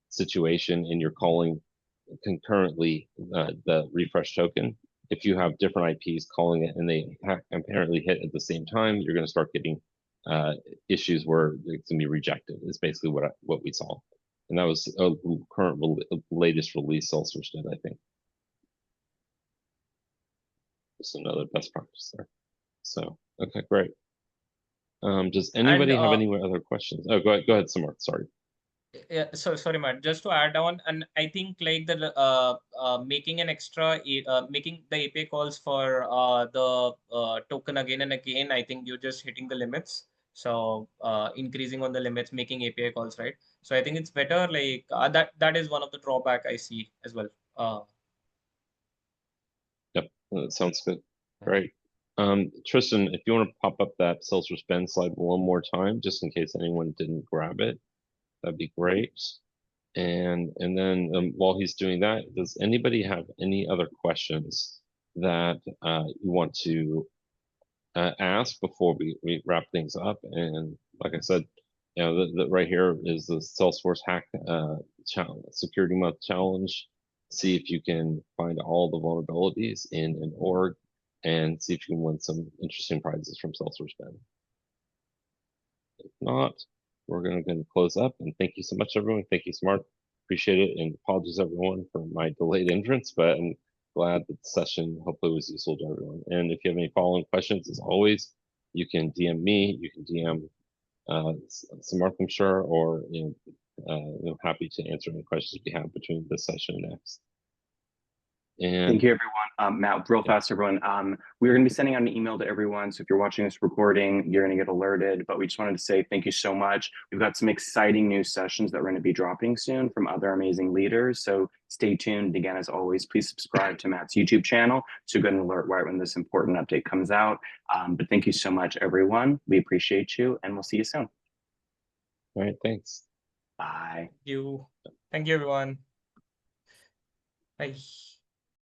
Speaker 4: situation and you're calling concurrently the refresh token, if you have different IPs calling it and they apparently hit at the same time, you're going to start getting issues where it's going to be rejected. Is basically what we saw. And that was a latest release Salesforce did, I think. Just another best practice there. So, okay, great. Does anybody have any other questions? Oh, go ahead, Samarth, sorry.
Speaker 3: Yeah, so sorry, Matt, just to add on, and I think like the making an extra making the API calls for the token again and again, I think you're just hitting the limits. So increasing on the limits, making API calls, right? So I think it's better, like that is one of the drawback I see as well.
Speaker 4: Yep, that sounds good. Great. Tristan, if you want to pop up that Salesforce Ben slide one more time, just in case anyone didn't grab it, that'd be great. And then while he's doing that, does anybody have any other questions that you want to ask before we wrap things up? And like I said, you know, the right here is the Salesforce hack security month challenge. See if you can find all the vulnerabilities in an org and see if you can win some interesting prizes from Salesforce Ben. If not, we're going to close up, and thank you so much, everyone. Thank you, Samarth. Appreciate it, and apologies, everyone, for my delayed entrance, but I'm glad that the session hopefully was useful to everyone. And if you have any following questions, as always, you can DM me, you can DM Samarth, I'm sure, or I'm happy to answer any questions we have between this session and next. And
Speaker 1: thank you, everyone. Matt, real fast, everyone. We're going to be sending out an email to everyone. So if you're watching this recording, you're going to get alerted. But we just wanted to say thank you so much. We've got some exciting new sessions that we're going to be dropping soon from other amazing leaders. So stay tuned. Again, as always, please subscribe to Matt's YouTube channel to get an alert right when this important update comes out. But thank you so much, everyone. We appreciate you, and we'll see you soon.
Speaker 4: all right, thanks.
Speaker 1: Bye.
Speaker 3: Thank you, everyone. Bye.